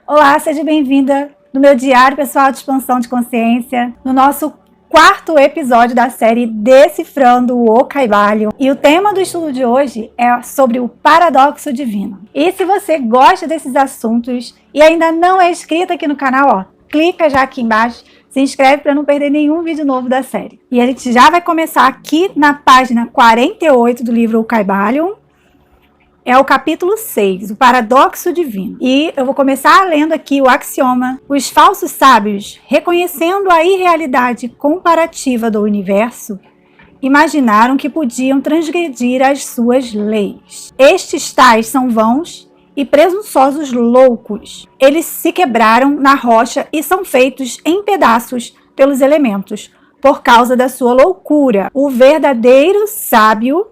Olá, seja bem-vinda no meu Diário Pessoal de Expansão de Consciência, no nosso quarto episódio da série Decifrando o Kybalion. E o tema do estudo de hoje é sobre o paradoxo divino. E se você gosta desses assuntos e ainda não é inscrito aqui no canal, clica já aqui embaixo, se inscreve para não perder nenhum vídeo novo da série. E a gente já vai começar aqui na página 48 do livro O Kybalion. É o capítulo 6, o paradoxo divino. E eu vou começar lendo aqui o axioma. Os falsos sábios, reconhecendo a irrealidade comparativa do universo, imaginaram que podiam transgredir as suas leis. Estes tais são vãos e presunçosos loucos. Eles se quebraram na rocha e são feitos em pedaços pelos elementos, por causa da sua loucura. O verdadeiro sábio,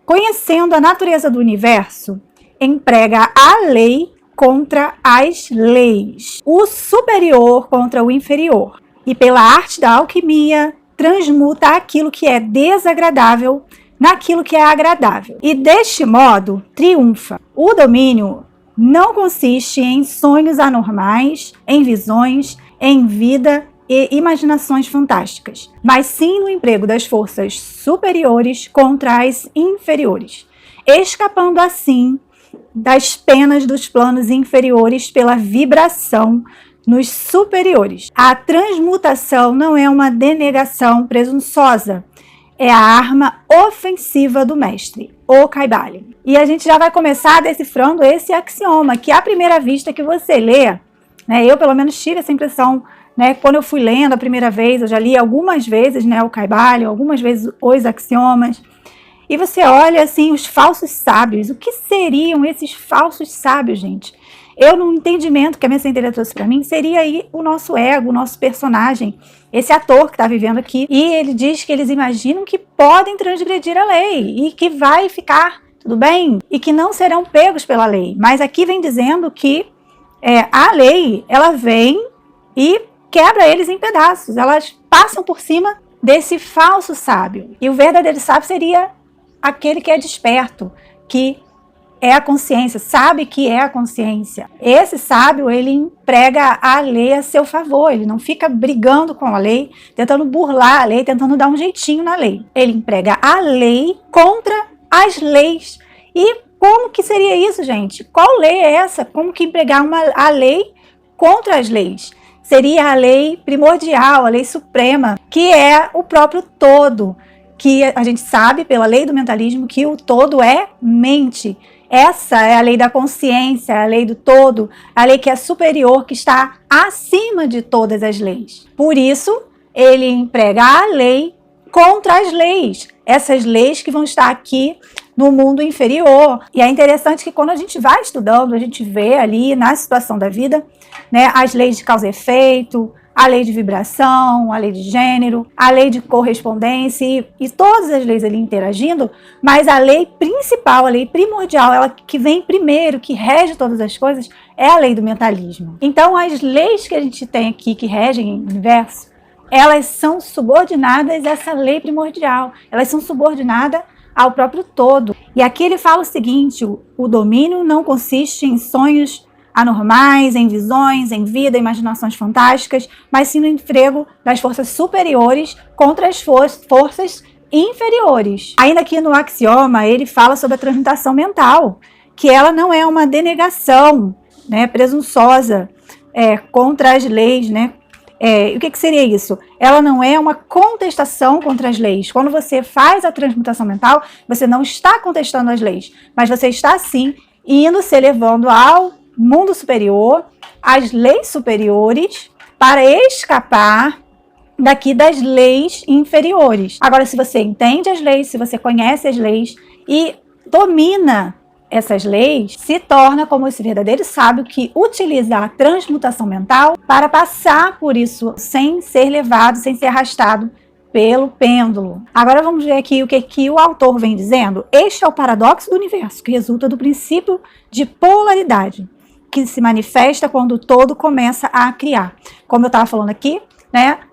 conhecendo a natureza do universo, emprega a lei contra as leis, o superior contra o inferior, e pela arte da alquimia transmuta aquilo que é desagradável naquilo que é agradável, e deste modo triunfa. O domínio não consiste em sonhos anormais, em visões, em vida e imaginações fantásticas, mas sim no emprego das forças superiores contra as inferiores, escapando assim das penas dos planos inferiores pela vibração nos superiores. A transmutação não é uma denegação presunçosa, é a arma ofensiva do mestre, o Kybalion. E a gente já vai começar decifrando esse axioma, que à primeira vista que você lê, eu pelo menos tive essa impressão, quando eu fui lendo a primeira vez, eu já li algumas vezes o Kybalion, algumas vezes os axiomas, e você olha assim os falsos sábios. O que seriam esses falsos sábios, gente? Eu, no entendimento que a minha centelha trouxe para mim, seria aí o nosso ego, o nosso personagem, esse ator que está vivendo aqui, e ele diz que eles imaginam que podem transgredir a lei e que vai ficar tudo bem e que não serão pegos pela lei. Mas aqui vem dizendo que a lei, ela vem e quebra eles em pedaços, elas passam por cima desse falso sábio. E o verdadeiro sábio seria aquele que é desperto, que é a consciência, sabe que é a consciência. Esse sábio, ele emprega a lei a seu favor, ele não fica brigando com a lei, tentando burlar a lei, tentando dar um jeitinho na lei. Ele emprega a lei contra as leis. E como que seria isso, gente? Qual lei é essa? Como que empregar a lei contra as leis? Seria a lei primordial, a lei suprema, que é o próprio todo, que a gente sabe pela lei do mentalismo que o todo é mente. Essa é a lei da consciência, a lei do todo, a lei que é superior, que está acima de todas as leis. Por isso, ele emprega a lei contra as leis, essas leis que vão estar aqui no mundo inferior. E é interessante que quando a gente vai estudando, a gente vê ali na situação da vida, as leis de causa e efeito, a lei de vibração, a lei de gênero, a lei de correspondência e todas as leis ali interagindo, mas a lei principal, a lei primordial, ela que vem primeiro, que rege todas as coisas, é a lei do mentalismo. Então, as leis que a gente tem aqui que regem o universo, elas são subordinadas a essa lei primordial, elas são subordinadas ao próprio todo. E aqui ele fala o seguinte: o domínio não consiste em sonhos anormais, em visões, em vida, imaginações fantásticas, mas sim no emprego das forças superiores contra as forças inferiores. Ainda aqui no axioma, ele fala sobre a transmutação mental, que ela não é uma denegação presunçosa contra as leis, o que seria isso? Ela não é uma contestação contra as leis. Quando você faz a transmutação mental, você não está contestando as leis, mas você está sim indo se elevando ao mundo superior, às leis superiores, para escapar daqui das leis inferiores. Agora, se você entende as leis, se você conhece as leis e domina essas leis, se torna como esse verdadeiro sábio que utiliza a transmutação mental para passar por isso sem ser levado, sem ser arrastado pelo pêndulo. Agora vamos ver aqui o que o autor vem dizendo. Este é o paradoxo do universo, que resulta do princípio de polaridade, que se manifesta quando o todo começa a criar. Como eu estava falando aqui,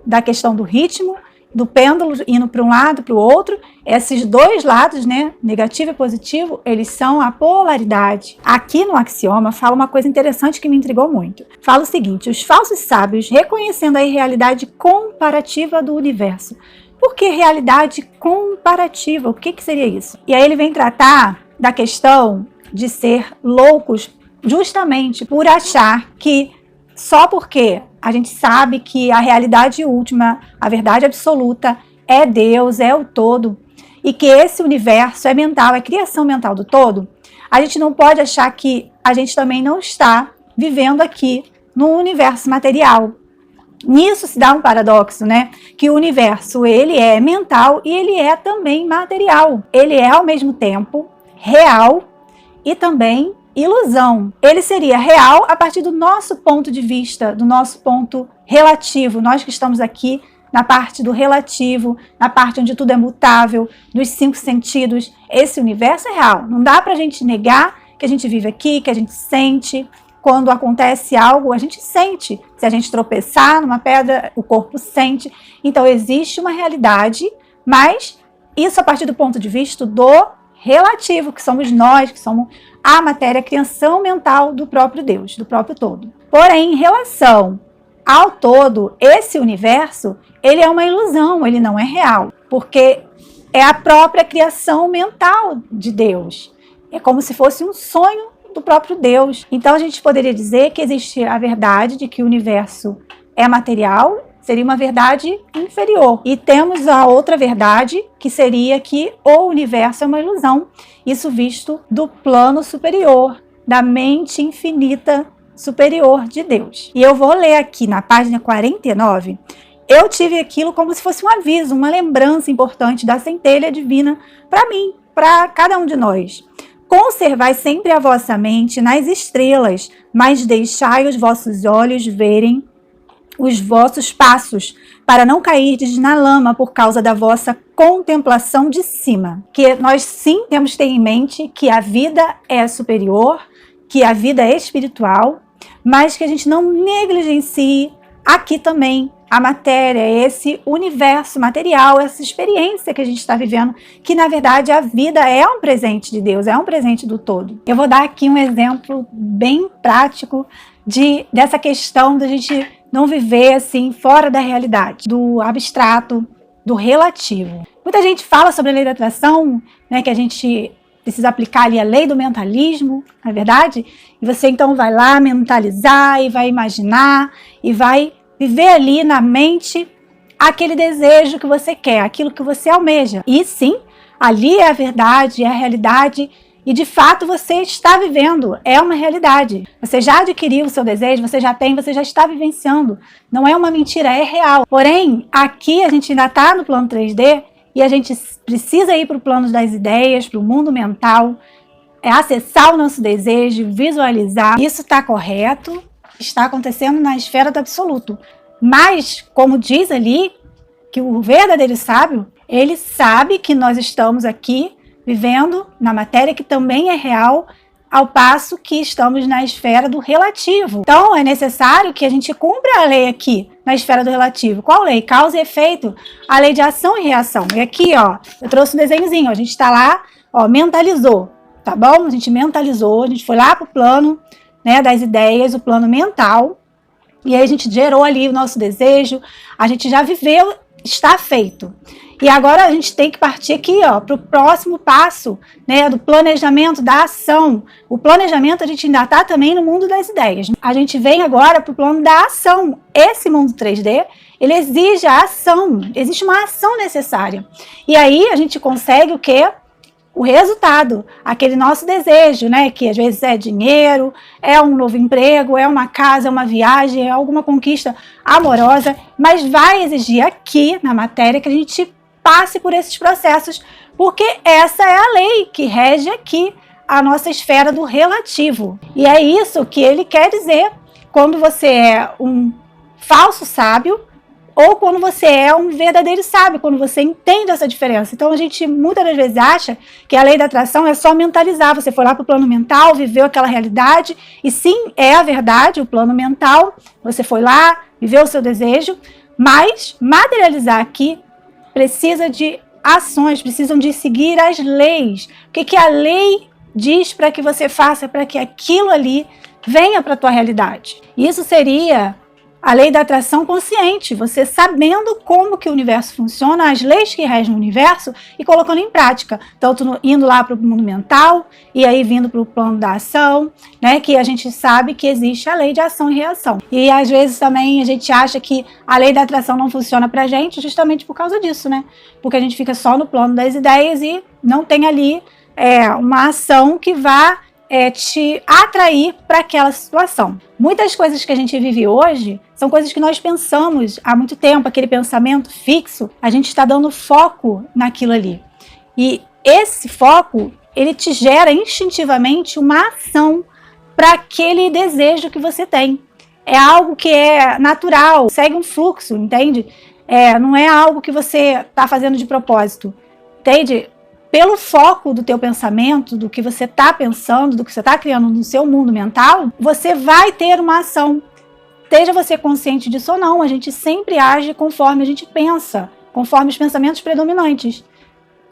da questão do ritmo do pêndulo indo para um lado, para o outro, esses dois lados, né, negativo e positivo, eles são a polaridade. Aqui no axioma fala uma coisa interessante que me intrigou muito. Fala o seguinte: os falsos sábios, reconhecendo a irrealidade comparativa do universo. Por que realidade comparativa? O que seria isso? E aí ele vem tratar da questão de ser loucos justamente por achar que só porque a gente sabe que a realidade última, a verdade absoluta é Deus, é o todo, e que esse universo é mental, é criação mental do todo, a gente não pode achar que a gente também não está vivendo aqui no universo material. Nisso se dá um paradoxo, né? Que o universo, ele é mental e ele é também material. Ele é ao mesmo tempo real e também ilusão. Ele seria real a partir do nosso ponto de vista, do nosso ponto relativo. Nós que estamos aqui na parte do relativo, na parte onde tudo é mutável, dos 5 sentidos, esse universo é real. Não dá pra gente negar que a gente vive aqui, que a gente sente. Quando acontece algo, a gente sente. Se a gente tropeçar numa pedra, o corpo sente. Então existe uma realidade, mas isso a partir do ponto de vista do relativo, que somos nós, que somos a matéria, a criação mental do próprio Deus, do próprio todo. Porém, em relação ao todo, esse universo, ele é uma ilusão, ele não é real, porque é a própria criação mental de Deus. É como se fosse um sonho do próprio Deus. Então a gente poderia dizer que existe a verdade de que o universo é material, seria uma verdade inferior. E temos a outra verdade, que seria que o universo é uma ilusão, isso visto do plano superior, da mente infinita superior de Deus. E eu vou ler aqui na página 49, eu tive aquilo como se fosse um aviso, uma lembrança importante da centelha divina para mim, para cada um de nós. Conservai sempre a vossa mente nas estrelas, mas deixai os vossos olhos verem os vossos passos, para não cairdes na lama por causa da vossa contemplação de cima. Que nós sim temos que ter em mente que a vida é superior, que a vida é espiritual, mas que a gente não negligencie aqui também a matéria, esse universo material, essa experiência que a gente está vivendo, que na verdade a vida é um presente de Deus, é um presente do todo. Eu vou dar aqui um exemplo bem prático dessa questão da gente não viver assim fora da realidade, do abstrato, do relativo. Muita gente fala sobre a lei da atração, né, que a gente precisa aplicar ali a lei do mentalismo, não é verdade? E você então vai lá mentalizar e vai imaginar e vai viver ali na mente aquele desejo que você quer, aquilo que você almeja. E sim, ali é a verdade, é a realidade e de fato você está vivendo, é uma realidade. Você já adquiriu o seu desejo, você já tem, você já está vivenciando. Não é uma mentira, é real. Porém, aqui a gente ainda está no plano 3D e a gente precisa ir para o plano das ideias, para o mundo mental, acessar o nosso desejo, visualizar. Isso está correto, está acontecendo na esfera do absoluto. Mas, como diz ali, que o verdadeiro sábio, ele sabe que nós estamos aqui vivendo na matéria que também é real, ao passo que estamos na esfera do relativo. Então, é necessário que a gente cumpra a lei aqui, na esfera do relativo. Qual lei? Causa e efeito. A lei de ação e reação. E aqui, ó, eu trouxe um desenhozinho, ó, a gente está lá, ó, mentalizou, tá bom? A gente mentalizou, a gente foi lá pro plano, né, das ideias, o plano mental, e aí a gente gerou ali o nosso desejo, a gente já viveu, está feito. E agora a gente tem que partir aqui, ó, para o próximo passo, né, do planejamento, da ação. O planejamento a gente ainda está também no mundo das ideias. A gente vem agora para o plano da ação. Esse mundo 3D, ele exige a ação, existe uma ação necessária. E aí a gente consegue o quê? O resultado, aquele nosso desejo, né, que às vezes é dinheiro, é um novo emprego, é uma casa, é uma viagem, é alguma conquista amorosa, mas vai exigir aqui na matéria que a gente passe por esses processos, porque essa é a lei que rege aqui a nossa esfera do relativo. E é isso que ele quer dizer quando você é um falso sábio ou quando você é um verdadeiro sábio, quando você entende essa diferença. Então a gente muitas das vezes acha que a lei da atração é só mentalizar. Você foi lá para o plano mental, viveu aquela realidade, e sim, é a verdade, o plano mental, você foi lá, viveu o seu desejo, mas materializar aqui precisa de ações, precisam de seguir as leis. O que a lei diz para que você faça, para que aquilo ali venha para a tua realidade. Isso seria a lei da atração consciente, você sabendo como que o universo funciona, as leis que regem o universo e colocando em prática, tanto indo lá para o mundo mental e aí vindo para o plano da ação, né, que a gente sabe que existe a lei de ação e reação. E às vezes também a gente acha que a lei da atração não funciona para a gente justamente por causa disso, né, porque a gente fica só no plano das ideias e não tem ali uma ação que vá te atrair para aquela situação. Muitas coisas que a gente vive hoje são coisas que nós pensamos há muito tempo, aquele pensamento fixo, a gente está dando foco naquilo ali. E esse foco, ele te gera instintivamente uma ação para aquele desejo que você tem. É algo que é natural, segue um fluxo, entende? Não é algo que você está fazendo de propósito, entende? Pelo foco do teu pensamento, do que você está pensando, do que você está criando no seu mundo mental, você vai ter uma ação. Esteja você consciente disso ou não, a gente sempre age conforme a gente pensa, conforme os pensamentos predominantes.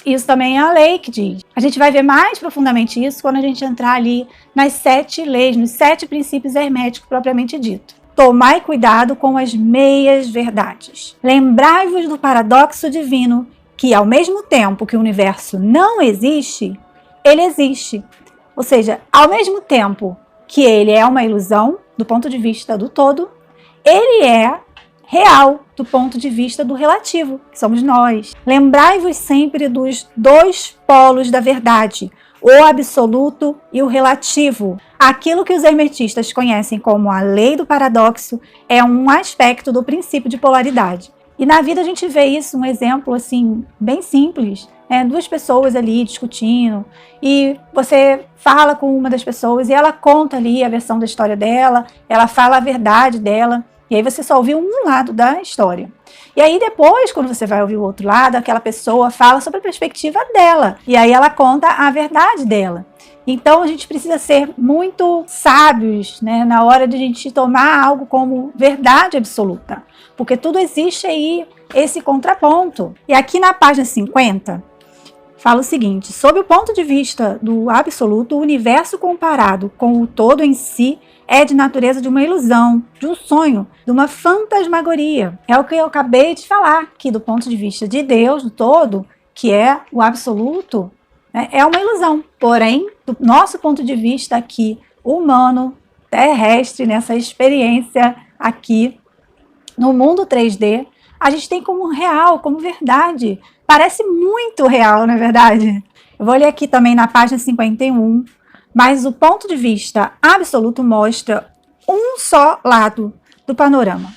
Isso também é a lei que diz. A gente vai ver mais profundamente isso quando a gente entrar ali nas 7 leis, nos 7 princípios herméticos propriamente dito. Tomai cuidado com as meias verdades. Lembrai-vos do paradoxo divino, que ao mesmo tempo que o universo não existe, ele existe. Ou seja, ao mesmo tempo que ele é uma ilusão do ponto de vista do todo, ele é real do ponto de vista do relativo, que somos nós. Lembrai-vos sempre dos 2 polos da verdade, o absoluto e o relativo. Aquilo que os hermetistas conhecem como a lei do paradoxo é um aspecto do princípio de polaridade. E na vida a gente vê isso, um exemplo assim, bem simples, 2 pessoas ali discutindo, e você fala com uma das pessoas e ela conta ali a versão da história dela, ela fala a verdade dela, e aí você só ouviu um lado da história. E aí depois, quando você vai ouvir o outro lado, aquela pessoa fala sobre a perspectiva dela, e aí ela conta a verdade dela. Então a gente precisa ser muito sábios, né, na hora de a gente tomar algo como verdade absoluta, porque tudo existe aí, esse contraponto. E aqui na página 50, fala o seguinte: sob o ponto de vista do absoluto, o universo comparado com o todo em si é de natureza de uma ilusão, de um sonho, de uma fantasmagoria. É o que eu acabei de falar, que do ponto de vista de Deus, do todo, que é o absoluto, é uma ilusão. Porém, do nosso ponto de vista aqui, humano, terrestre, nessa experiência aqui, no mundo 3D, a gente tem como real, como verdade. Parece muito real, não é verdade? Eu vou ler aqui também na página 51, mas o ponto de vista absoluto mostra um só lado do panorama.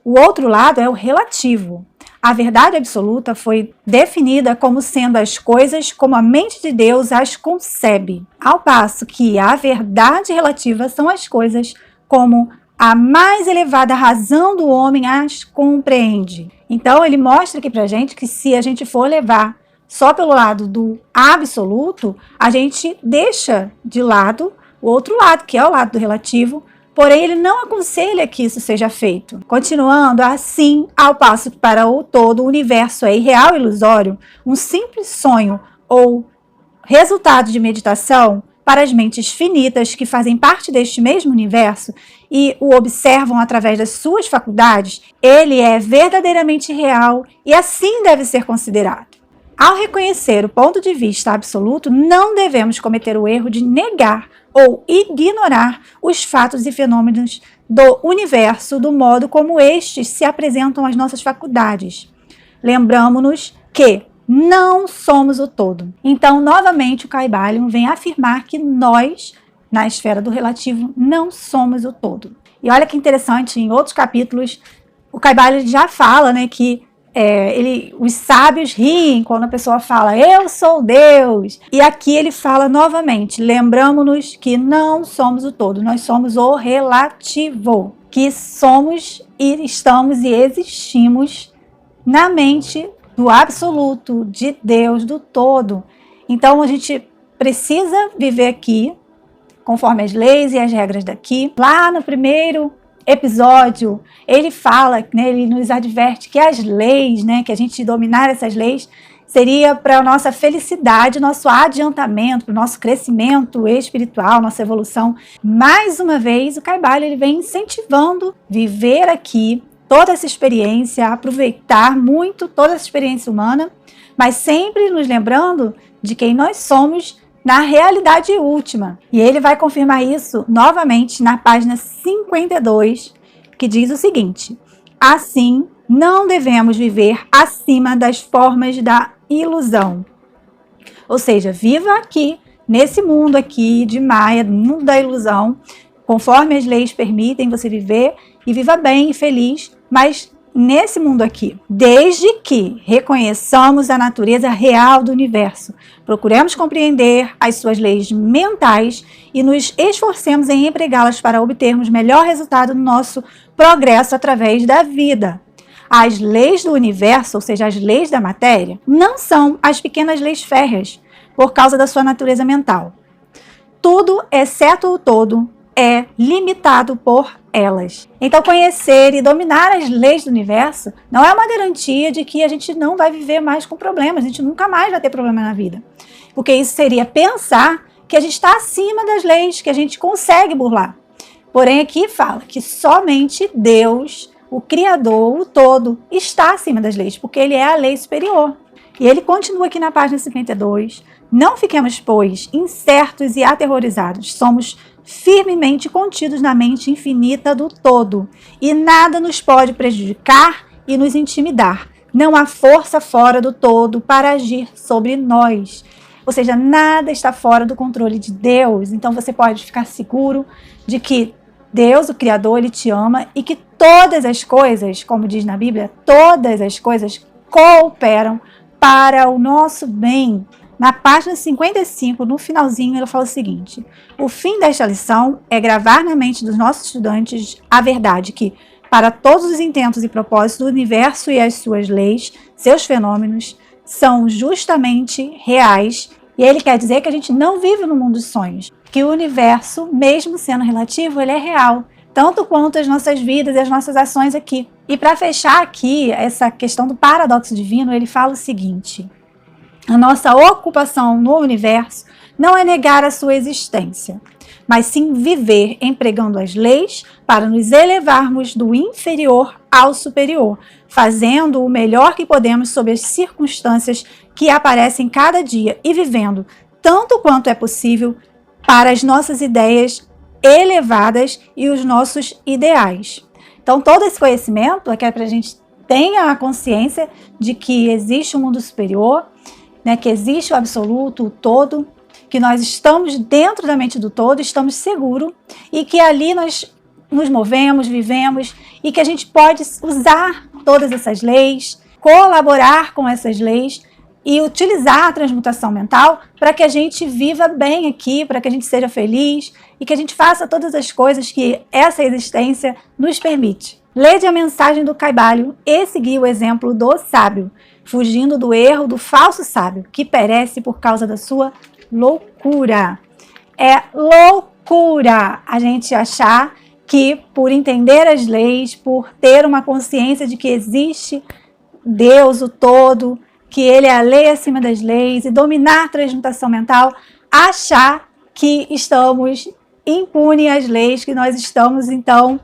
O outro lado é o relativo. A verdade absoluta foi definida como sendo as coisas como a mente de Deus as concebe, ao passo que a verdade relativa são as coisas como a mais elevada razão do homem as compreende. Então ele mostra aqui pra gente que se a gente for levar só pelo lado do absoluto, a gente deixa de lado o outro lado, que é o lado do relativo, porém ele não aconselha que isso seja feito. Continuando assim, ao passo que para o todo o universo é irreal e ilusório, um simples sonho ou resultado de meditação para as mentes finitas que fazem parte deste mesmo universo e o observam através das suas faculdades, ele é verdadeiramente real e assim deve ser considerado. Ao reconhecer o ponto de vista absoluto, não devemos cometer o erro de negar ou ignorar os fatos e fenômenos do universo do modo como estes se apresentam às nossas faculdades. Lembramo-nos que não somos o todo. Então, novamente, o Kybalion vem afirmar que nós, na esfera do relativo, não somos o todo. E olha que interessante, em outros capítulos, o Kybalion já fala, né, que os sábios riem quando a pessoa fala, eu sou Deus. E aqui ele fala novamente, lembramo-nos que não somos o todo, nós somos o relativo, que somos e estamos e existimos na mente do absoluto, de Deus, do todo. Então a gente precisa viver aqui, conforme as leis e as regras daqui. Lá no primeiro episódio, ele fala, né, ele nos adverte que as leis, né, que a gente dominar essas leis, seria para a nossa felicidade, nosso adiantamento, para o nosso crescimento espiritual, nossa evolução. Mais uma vez, o Kybalion ele vem incentivando viver aqui toda essa experiência, aproveitar muito toda essa experiência humana, mas sempre nos lembrando de quem nós somos na realidade última. E ele vai confirmar isso novamente na página 52, que diz o seguinte: assim, não devemos viver acima das formas da ilusão. Ou seja, viva aqui, nesse mundo aqui de Maia, no mundo da ilusão, conforme as leis permitem você viver, e viva bem e feliz, mas nesse mundo aqui, desde que reconheçamos a natureza real do universo, procuremos compreender as suas leis mentais e nos esforcemos em empregá-las para obtermos melhor resultado no nosso progresso através da vida. As leis do universo, ou seja, as leis da matéria, não são as pequenas leis férreas, por causa da sua natureza mental. Tudo, exceto o todo, é limitado por elas. Então, conhecer e dominar as leis do universo não é uma garantia de que a gente não vai viver mais com problemas, a gente nunca mais vai ter problema na vida. Porque isso seria pensar que a gente está acima das leis, que a gente consegue burlar. Porém, aqui fala que somente Deus, o Criador, o todo, está acima das leis, porque ele é a lei superior. E ele continua aqui na página 52. Não fiquemos, pois, incertos e aterrorizados. Somos firmemente contidos na mente infinita do todo. E nada nos pode prejudicar e nos intimidar. Não há força fora do todo para agir sobre nós. Ou seja, nada está fora do controle de Deus. Então você pode ficar seguro de que Deus, o Criador, ele te ama e que todas as coisas, como diz na Bíblia, todas as coisas cooperam para o nosso bem. Na página 55, no finalzinho, ele fala o seguinte: o fim desta lição é gravar na mente dos nossos estudantes a verdade que, para todos os intentos e propósitos do universo e as suas leis, seus fenômenos, são justamente reais. E ele quer dizer que a gente não vive no mundo dos sonhos, que o universo, mesmo sendo relativo, ele é real, tanto quanto as nossas vidas e as nossas ações aqui. E para fechar aqui essa questão do paradoxo divino, ele fala o seguinte: a nossa ocupação no universo não é negar a sua existência, mas sim viver empregando as leis para nos elevarmos do inferior ao superior, fazendo o melhor que podemos sob as circunstâncias que aparecem cada dia e vivendo tanto quanto é possível para as nossas ideias elevadas e os nossos ideais. Então, todo esse conhecimento é para a gente tenha a consciência de que existe um mundo superior, né, que existe o absoluto, o todo, que nós estamos dentro da mente do todo, estamos seguros e que ali nós nos movemos, vivemos e que a gente pode usar todas essas leis, colaborar com essas leis e utilizar a transmutação mental para que a gente viva bem aqui, para que a gente seja feliz e que a gente faça todas as coisas que essa existência nos permite. Lede a mensagem do Kybalion e seguir o exemplo do sábio, fugindo do erro do falso sábio, que perece por causa da sua loucura. É loucura a gente achar que por entender as leis, por ter uma consciência de que existe Deus, o todo, que ele é a lei acima das leis e dominar a transmutação mental, achar que estamos impunes às leis, que nós estamos então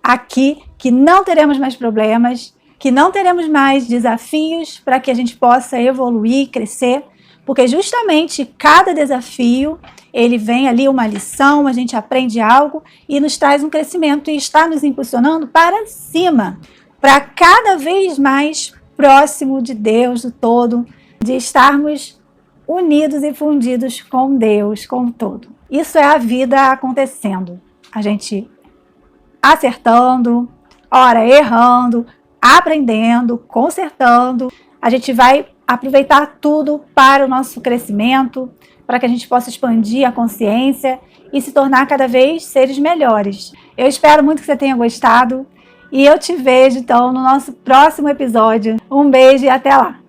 aqui, que não teremos mais problemas, que não teremos mais desafios para que a gente possa evoluir, crescer, porque justamente cada desafio, ele vem ali uma lição, a gente aprende algo e nos traz um crescimento e está nos impulsionando para cima, para cada vez mais próximo de Deus, do todo, de estarmos unidos e fundidos com Deus, com o todo. Isso é a vida acontecendo, a gente acertando, ora errando, aprendendo, consertando. A gente vai aproveitar tudo para o nosso crescimento, para que a gente possa expandir a consciência e se tornar cada vez seres melhores. Eu espero muito que você tenha gostado e eu te vejo então no nosso próximo episódio. Um beijo e até lá!